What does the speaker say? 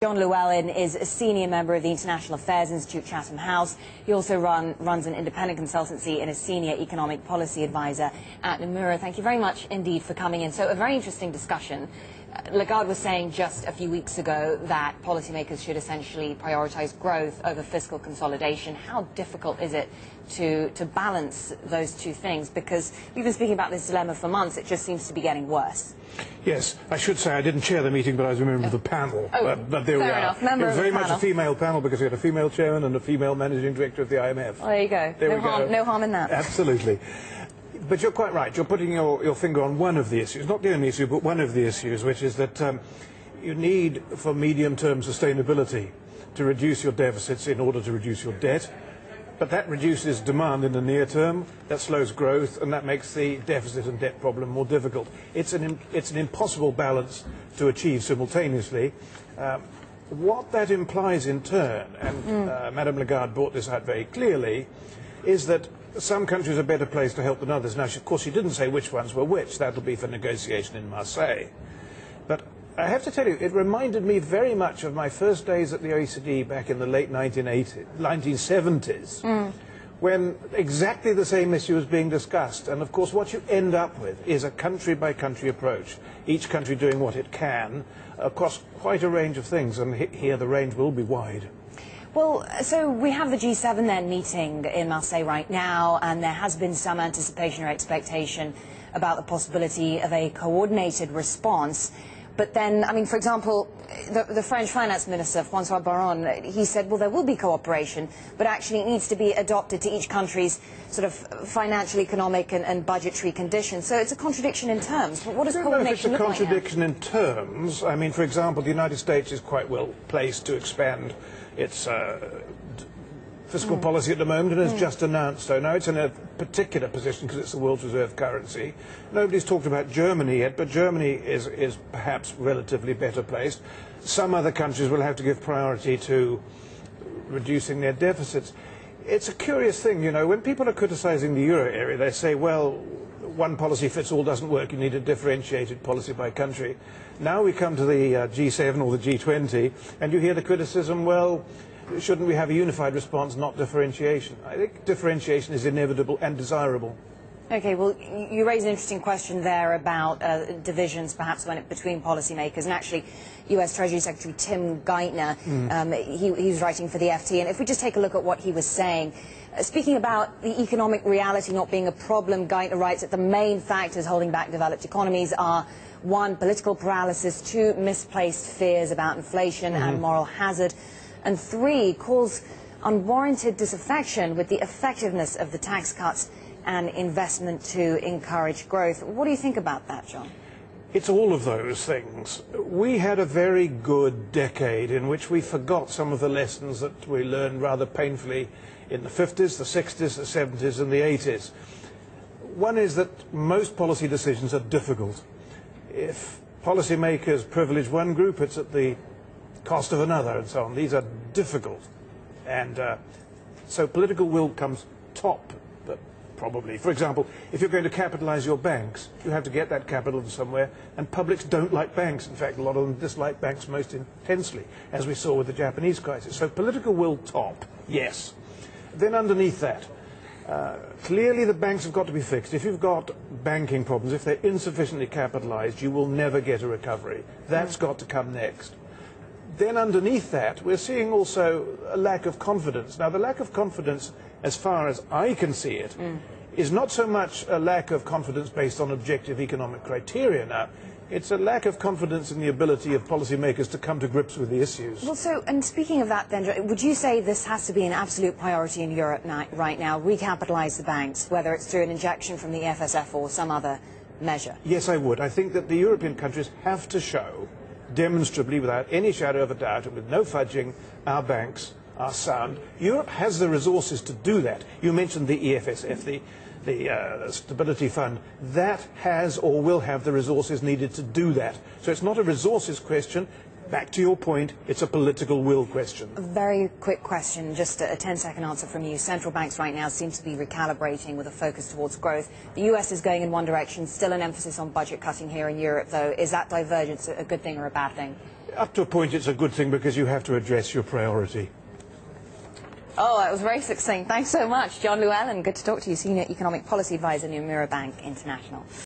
John Llewellyn is a senior member of the International Affairs Institute, Chatham House. He also runs an independent consultancy and is senior economic policy advisor at Nomura. Thank you very much indeed for coming in. So a very interesting discussion. Lagarde was saying just a few weeks ago that policymakers should essentially prioritize growth over fiscal consolidation. How difficult is it to balance those two things? Because we've been speaking about this dilemma for months. It just seems to be getting worse. Yes, I should say I didn't chair the meeting, but I was a member of the panel. But there we are. Enough. Member it was of very the much panel. a female panel because we had a female chairman and a female managing director of the IMF. Well, there you go. No harm in that. Absolutely. But you're quite right. You're putting your finger on one of the issues, not the only issue, but one of the issues, which is that you need, for medium-term sustainability, to reduce your deficits in order to reduce your debt. But that reduces demand in the near term, that slows growth, and that makes the deficit and debt problem more difficult. It's an impossible balance to achieve simultaneously. What that implies in turn, and Madame Lagarde brought this out very clearly, is that some countries are better placed to help than others. Now, of course, she didn't say which ones were which. That'll be for negotiation in Marseille. But I have to tell you, it reminded me very much of my first days at the OECD back in the late 1970s, when exactly the same issue was being discussed. And, of course, what you end up with is a country-by-country approach, each country doing what it can across quite a range of things. And here the range will be wide. Well, so we have the G7 then meeting in Marseille right now, and there has been some anticipation or expectation about the possibility of a coordinated response. But then, I mean, for example, the French finance minister, François Baron, he said, well, there will be cooperation, but actually it needs to be adopted to each country's sort of financial, economic and budgetary conditions. So it's a contradiction in terms. But what does coordination look like now? It's a contradiction in terms. I mean, for example, the United States is quite well placed to expand its fiscal policy at the moment and has just announced so. Now, it's in a particular position because it's the world's reserve currency. Nobody's talked about Germany yet, but Germany is perhaps relatively better placed. Some other countries will have to give priority to reducing their deficits. It's a curious thing, you know, when people are criticizing the euro area, they say, well, one policy fits all doesn't work, you need a differentiated policy by country. Now we come to the G7 or the G20, and you hear the criticism, well, shouldn't we have a unified response, not differentiation? I think differentiation is inevitable and desirable. Okay, well, you raise an interesting question there about divisions, perhaps, between policymakers. And actually, U.S. Treasury Secretary Tim Geithner, he was writing for the FT. And if we just take a look at what he was saying, speaking about the economic reality not being a problem, Geithner writes that the main factors holding back developed economies are, 1, political paralysis, 2, misplaced fears about inflation and moral hazard, and 3, calls unwarranted disaffection with the effectiveness of the tax cuts and investment to encourage growth. What do you think about that, John? It's all of those things. We had a very good decade in which we forgot some of the lessons that we learned rather painfully in the 50s, the 60s, the 70s and the 80s. One is that most policy decisions are difficult. If policymakers privilege one group, it's at the cost of another and so on. These are difficult. And so political will comes top, probably. For example, if you're going to capitalize your banks, you have to get that capital from somewhere, and publics don't like banks. In fact, a lot of them dislike banks most intensely, as we saw with the Japanese crisis. So political will top, yes. Then underneath that, clearly the banks have got to be fixed. If you've got banking problems, if they're insufficiently capitalized, you will never get a recovery. That's got to come next. Then underneath that, we're seeing also a lack of confidence. Now, the lack of confidence, as far as I can see it, is not so much a lack of confidence based on objective economic criteria now. It's a lack of confidence in the ability of policymakers to come to grips with the issues. Well, so, and speaking of that then, would you say this has to be an absolute priority in Europe right now, recapitalize the banks, whether it's through an injection from the FSF or some other measure? Yes, I would. I think that the European countries have to show demonstrably, without any shadow of a doubt and with no fudging, our banks are sound. Europe has the resources to do that. You mentioned the EFSF, the Stability Fund. That has or will have the resources needed to do that. So it's not a resources question. Back to your point, it's a political will question. A very quick question, just a 10-second answer from you. Central banks right now seem to be recalibrating with a focus towards growth. The US is going in one direction, still an emphasis on budget cutting here in Europe, though. Is that divergence a good thing or a bad thing? up to a point it's a good thing because you have to address your priority. Oh, that was very succinct. Thanks so much, John Llewellyn. Good to talk to you, Senior Economic Policy Advisor, Nomura International.